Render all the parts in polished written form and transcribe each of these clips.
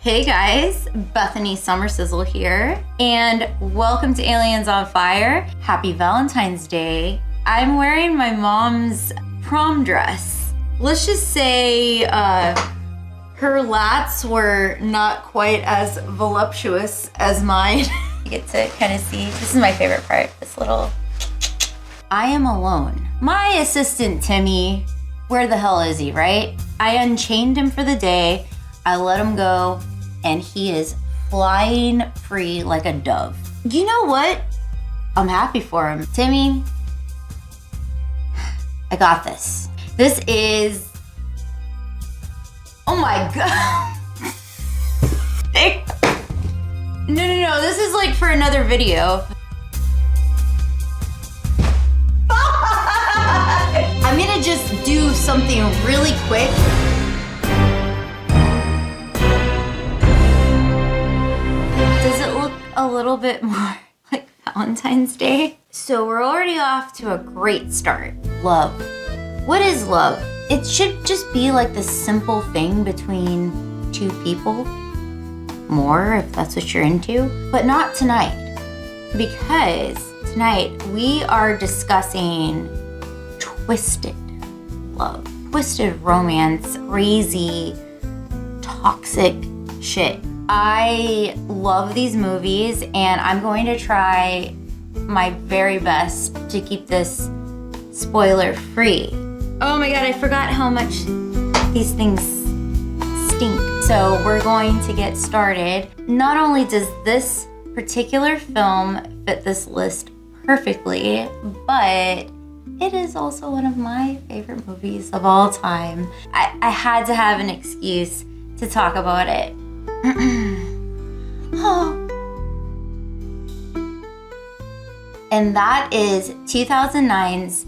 Hey guys, Bethany Summersizzle here, and welcome to Aliens on Fire. Happy Valentine's Day. I'm wearing my mom's prom dress. Let's just say her lats were not quite as voluptuous as mine. You get to kind of see, this is my favorite part, this little... I am alone. My assistant Timmy, where the hell is he, right? I unchained him for the day, I let him go, and he is flying free like a dove. You know what? I'm happy for him. Timmy, I got this. This is, oh my God. No, this is like for another video. I'm gonna just do something really quick. Does it look a little bit more like Valentine's Day? So we're already off to a great start. Love. What is love? It should just be like the simple thing between two people. More, if that's what you're into. But not tonight. Because tonight we are discussing twisted love. Twisted romance. Crazy, toxic shit. I love these movies, and I'm going to try my very best to keep this spoiler free. Oh my God, I forgot how much these things stink. So we're going to get started. Not only does this particular film fit this list perfectly, but it is also one of my favorite movies of all time. I had to have an excuse to talk about it. Oh. And that is 2009's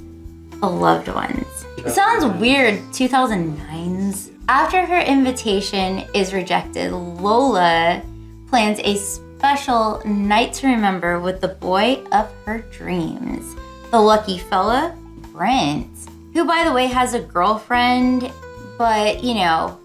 Beloved Ones. It sounds weird, 2009's. After her invitation is rejected, Lola plans a special night to remember with the boy of her dreams. The lucky fella, Brent, who by the way has a girlfriend, but you know,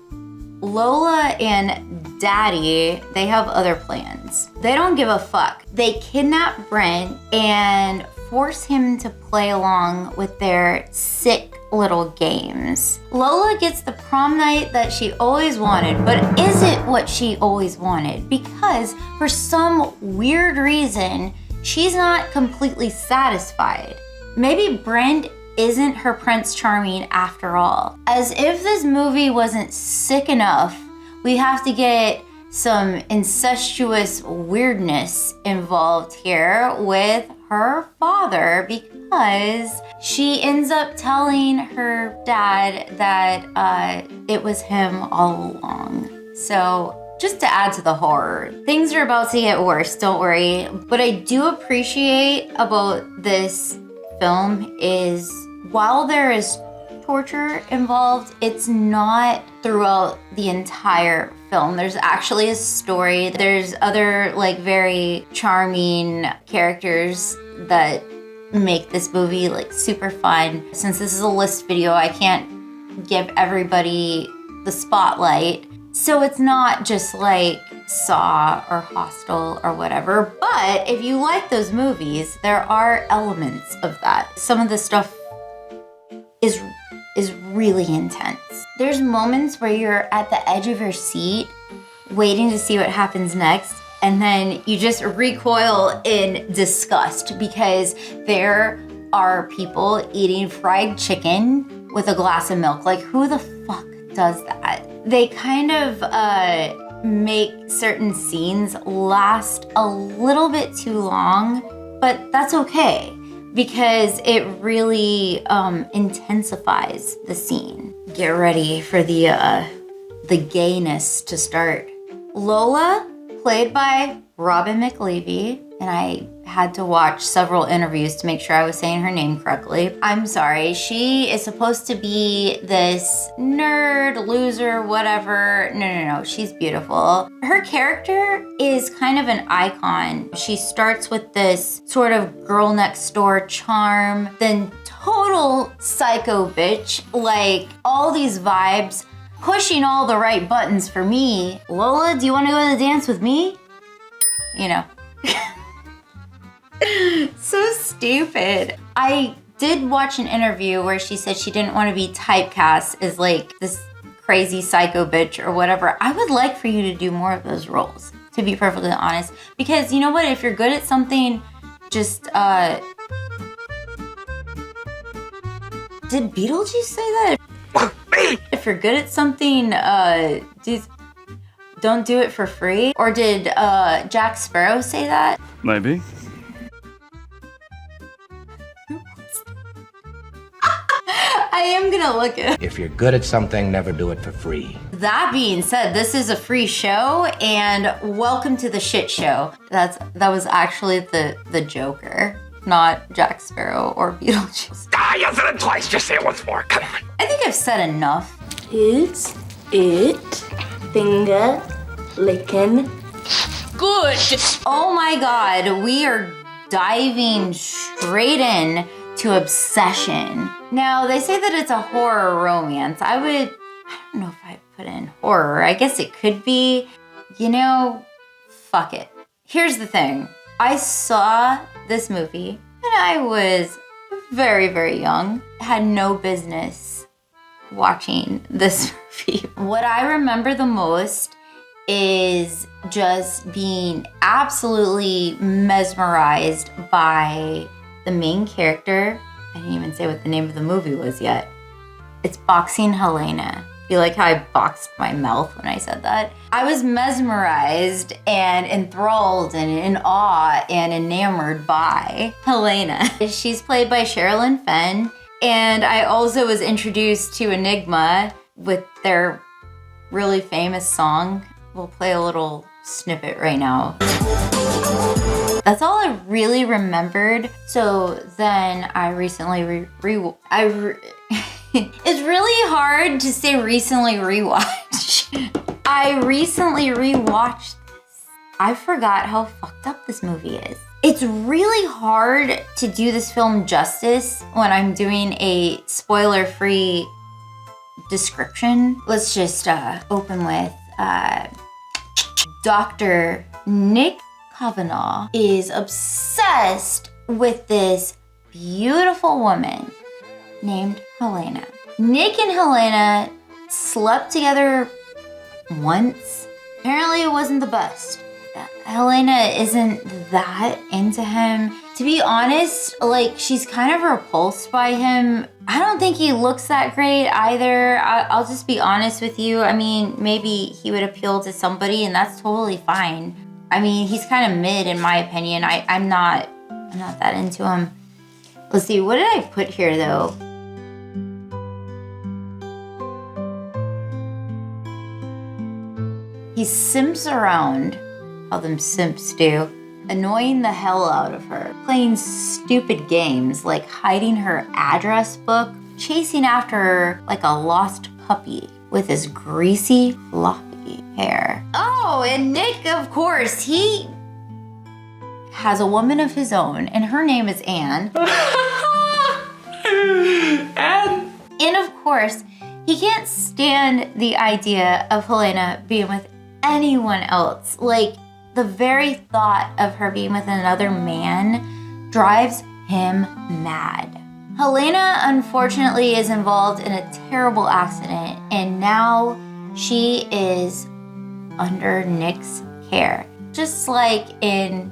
Lola and Daddy, they have other plans. They don't give a fuck. They kidnap Brent and force him to play along with their sick little games. Lola gets the prom night that she always wanted, but is it what she always wanted? Because for some weird reason, she's not completely satisfied. Maybe Brent isn't her Prince Charming after all. As if this movie wasn't sick enough, we have to get some incestuous weirdness involved here with her father, because she ends up telling her dad that it was him all along. So just to add to the horror, things are about to get worse, don't worry. What I do appreciate about this film is while there is torture involved, it's not throughout the entire film. There's actually a story. There's other like very charming characters that make this movie like super fun. Since this is a list video, I can't give everybody the spotlight. So it's not just like Saw or Hostel or whatever. But if you like those movies, there are elements of that. Some of the stuff is really intense. There's moments where you're at the edge of your seat waiting to see what happens next, and then you just recoil in disgust because there are people eating fried chicken with a glass of milk. Like, who the fuck does that? They kind of make certain scenes last a little bit too long, but that's okay, because it really intensifies the scene. Get ready for the gayness to start. Lola, played by Robin McLeavy, and I had to watch several interviews to make sure I was saying her name correctly. I'm sorry, she is supposed to be this nerd, loser, whatever. No, she's beautiful. Her character is kind of an icon. She starts with this sort of girl next door charm, then total psycho bitch, like all these vibes pushing all the right buttons for me. Lola, do you want to go to the dance with me? You know. So stupid. I did watch an interview where she said she didn't want to be typecast as like this crazy psycho bitch or whatever. I would like for you to do more of those roles, to be perfectly honest. Because you know what? If you're good at something, just, did Beetlejuice say that? If you're good at something, don't do it for free? Or did Jack Sparrow say that? Maybe. I am gonna look it. If you're good at something, never do it for free. That being said, this is a free show, and welcome to the shit show. That was actually the Joker, not Jack Sparrow or Beetlejuice. You said it twice, just say it once more, come on. I think I've said enough. Is it finger licking? Good. Oh my God, we are diving straight in to Obsession. Now, they say that it's a horror romance. I don't know if I'd put in horror. I guess it could be. You know, fuck it. Here's the thing. I saw this movie and I was very, very young. Had no business watching this movie. What I remember the most is just being absolutely mesmerized by the main character. I didn't even say what the name of the movie was yet. It's Boxing Helena. You like how I boxed my mouth when I said that? I was mesmerized and enthralled and in awe and enamored by Helena. She's played by Sherilyn Fenn. And I also was introduced to Enigma with their really famous song. We'll play a little snippet right now. That's all I really remembered. So then I recently it's really hard to say recently rewatch. I recently rewatched this. I forgot how fucked up this movie is. It's really hard to do this film justice when I'm doing a spoiler-free description. Let's just open with Dr. Nick Kavanagh is obsessed with this beautiful woman named Helena. Nick and Helena slept together once. Apparently it wasn't the best. Helena isn't that into him. To be honest, like, she's kind of repulsed by him. I don't think he looks that great either. I'll just be honest with you. I mean, maybe he would appeal to somebody and that's totally fine. I mean, he's kind of mid in my opinion. I'm not that into him. Let's see, what did I put here though? He simps around, how them simps do, annoying the hell out of her, playing stupid games like hiding her address book, chasing after her like a lost puppy with his greasy, floppy hair. Oh, and Nick, of course, he has a woman of his own, and her name is Anne. Anne? And of course, he can't stand the idea of Helena being with anyone else. Like, the very thought of her being with another man drives him mad. Helena, unfortunately, is involved in a terrible accident, and now she is under Nick's care. Just like in,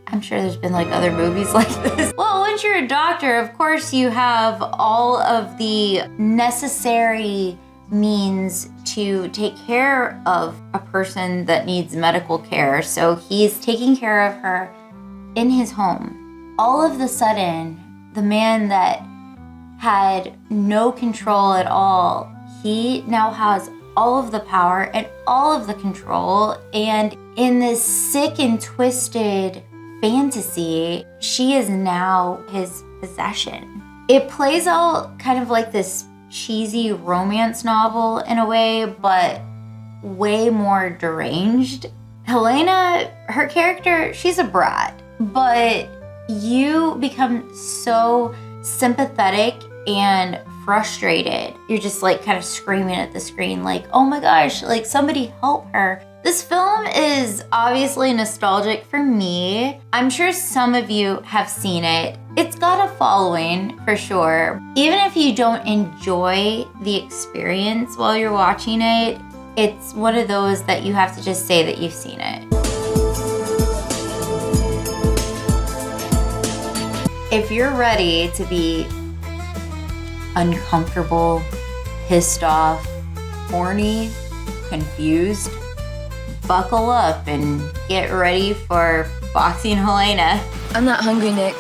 I'm sure there's been like other movies like this. Well, once you're a doctor, of course you have all of the necessary means to take care of a person that needs medical care. So he's taking care of her in his home. All of a sudden, the man that had no control at all, he now has all of the power and all of the control. And in this sick and twisted fantasy, she is now his possession. It plays out kind of like this cheesy romance novel in a way, but way more deranged. Helena, her character, she's a brat, but you become so sympathetic and frustrated. You're just like kind of screaming at the screen like, oh my gosh, like somebody help her. This film is obviously nostalgic for me. I'm sure some of you have seen it. It's got a following for sure. Even if you don't enjoy the experience while you're watching it, it's one of those that you have to just say that you've seen it. If you're ready to be uncomfortable, pissed off, horny, confused, buckle up and get ready for Foxy and Helena. I'm not hungry, Nick.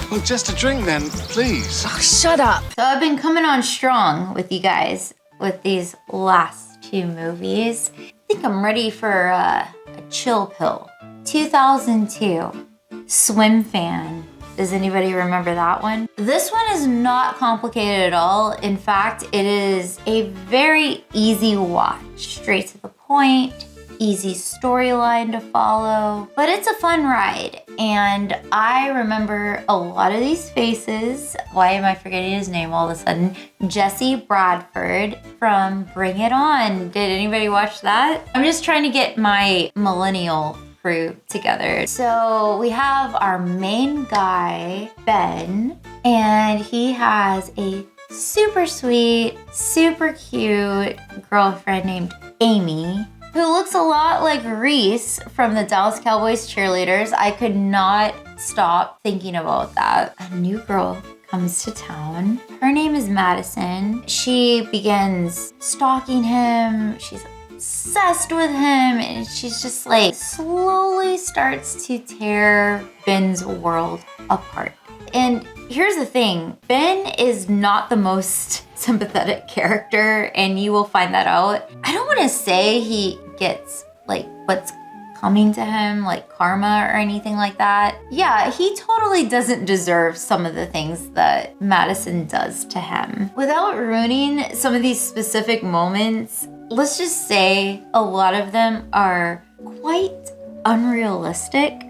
Well, just a drink then, please. Oh, shut up. So I've been coming on strong with you guys with these last two movies. I think I'm ready for a chill pill. 2002, Swim Fan. Does anybody remember that one? This one is not complicated at all. In fact, it is a very easy watch. Straight to the point, easy storyline to follow, but it's a fun ride. And I remember a lot of these faces. Why am I forgetting his name all of a sudden? Jesse Bradford from Bring It On. Did anybody watch that? I'm just trying to get my millennial crew together. So we have our main guy, Ben, and he has a super sweet, super cute girlfriend named Amy, who looks a lot like Reese from the Dallas Cowboys cheerleaders. I could not stop thinking about that. A new girl comes to town. Her name is Madison. She begins stalking him. She's obsessed with him, and she's just like slowly starts to tear Ben's world apart. And here's the thing, Ben is not the most sympathetic character, and you will find that out. I don't want to say he gets like what's coming to him, like karma or anything like that. Yeah, he totally doesn't deserve some of the things that Madison does to him. Without ruining some of these specific moments, let's just say a lot of them are quite unrealistic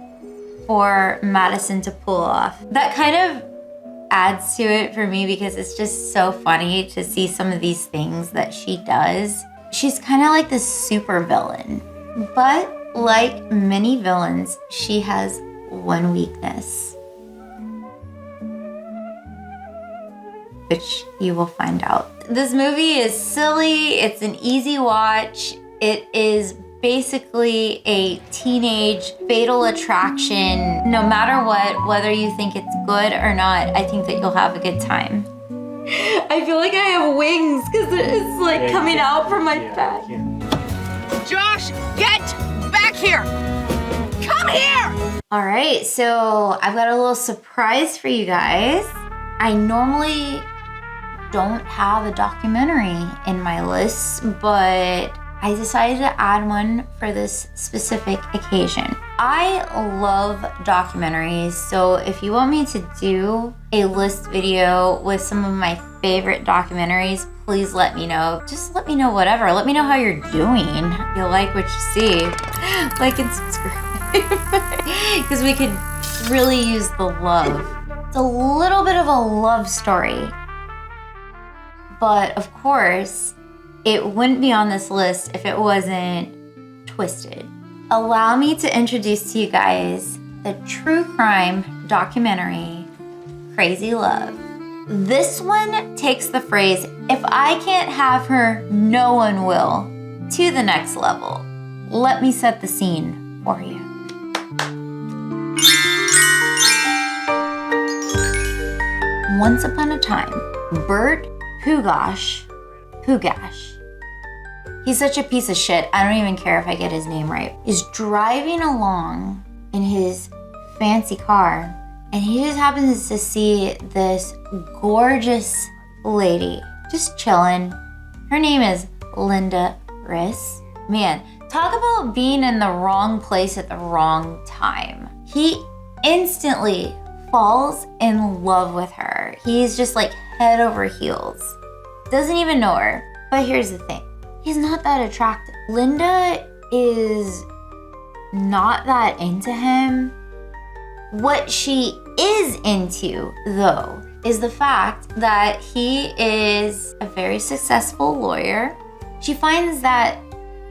for Madison to pull off. That kind of adds to it for me because it's just so funny to see some of these things that she does. She's kind of like this super villain, but like many villains, she has one weakness, which you will find out. This movie is silly. It's an easy watch. It is basically a teenage fatal attraction. No matter what, whether you think it's good or not, I think that you'll have a good time. I feel like I have wings because it's like coming out from my back. Josh, get back here! Come here! All right, so I've got a little surprise for you guys. I normally don't have a documentary in my list, but I decided to add one for this specific occasion. I love documentaries, so if you want me to do a list video with some of my favorite documentaries, please let me know. Just let me know whatever. Let me know how you're doing. If you like what you see, like and subscribe. Because we could really use the love. It's a little bit of a love story. But of course, it wouldn't be on this list if it wasn't twisted. Allow me to introduce to you guys the true crime documentary, Crazy Love. This one takes the phrase, if I can't have her, no one will, to the next level. Let me set the scene for you. Once upon a time, Bert Pugash, he's such a piece of shit, I don't even care if I get his name right, is driving along in his fancy car, and he just happens to see this gorgeous lady just chilling. Her name is Linda Riss. Man, talk about being in the wrong place at the wrong time. He instantly falls in love with her. He's just like head over heels. Doesn't even know her. But here's the thing. He's not that attractive. Linda is not that into him. What she is into, though, is the fact that he is a very successful lawyer. She finds that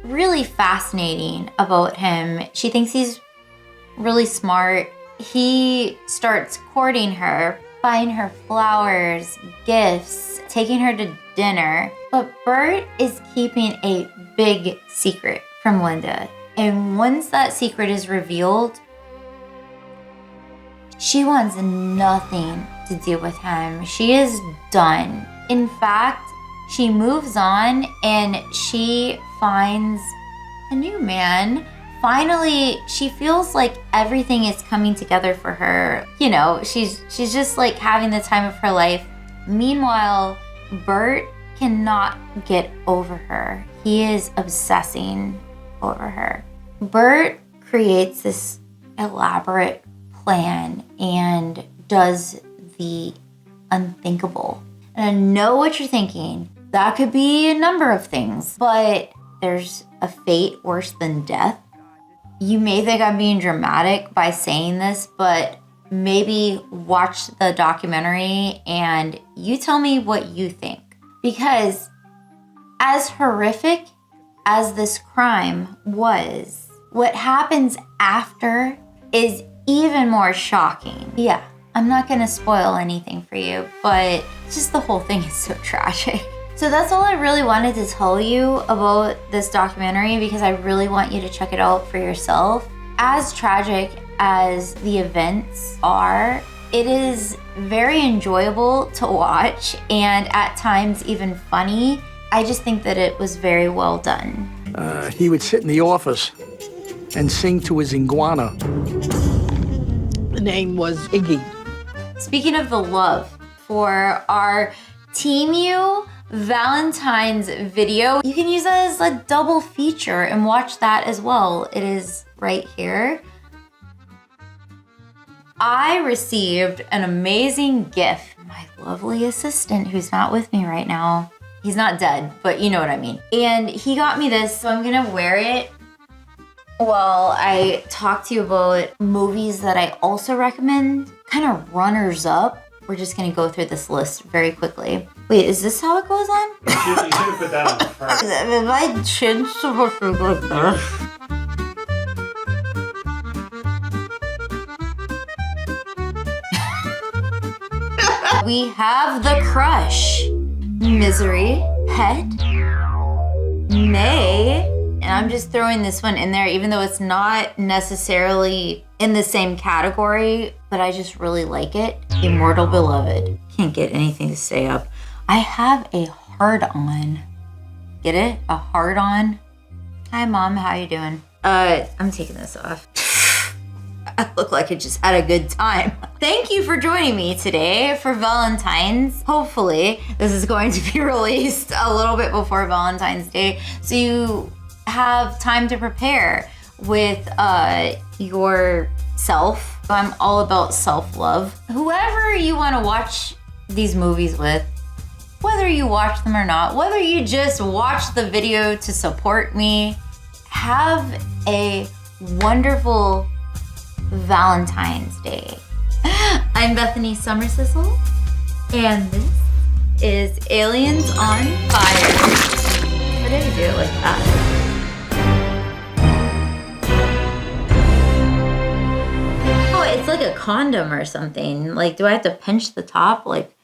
really fascinating about him. She thinks he's really smart. He starts courting her, buying her flowers, gifts, taking her to dinner. But Bert is keeping a big secret from Linda. And once that secret is revealed, she wants nothing to do with him. She is done. In fact, she moves on and she finds a new man. Finally, she feels like everything is coming together for her. You know, she's just like having the time of her life. Meanwhile, Bert cannot get over her. He is obsessing over her. Bert creates this elaborate plan and does the unthinkable. And I know what you're thinking. That could be a number of things, but there's a fate worse than death. You may think I'm being dramatic by saying this, but maybe watch the documentary and you tell me what you think. Because as horrific as this crime was, what happens after is even more shocking. Yeah, I'm not gonna spoil anything for you, but just the whole thing is so tragic. So that's all I really wanted to tell you about this documentary because I really want you to check it out for yourself. As tragic as the events are, it is very enjoyable to watch and at times even funny. I just think that it was very well done. He would sit in the office and sing to his iguana. The name was Iggy. Speaking of the love for our Team You Valentine's video, you can use that as a double feature and watch that as well. It is right here. I received an amazing gift from my lovely assistant who's not with me right now. He's not dead, but you know what I mean. And he got me this, so I'm gonna wear it while I talk to you about movies that I also recommend, kind of runners up. We're just gonna go through this list very quickly. Wait, is this how it goes on? You should have put that on first. My chin's supposed to go like this. We have The Crush, Misery, Pet, May, and I'm just throwing this one in there even though it's not necessarily in the same category, but I just really like it. Immortal Beloved. Can't get anything to stay up. I have a hard-on. Get it? A hard-on? Hi, Mom. How you doing? I'm taking this off. I look like I just had a good time. Thank you for joining me today for Valentine's. Hopefully, this is going to be released a little bit before Valentine's Day, so you have time to prepare with yourself. I'm all about self-love. Whoever you want to watch these movies with, whether you watch them or not, whether you just watch the video to support me, have a wonderful Valentine's Day. I'm Bethany Summersissel, and this is Aliens on Fire. Why did I do it like that? Oh, it's like a condom or something. Like, do I have to pinch the top? Like,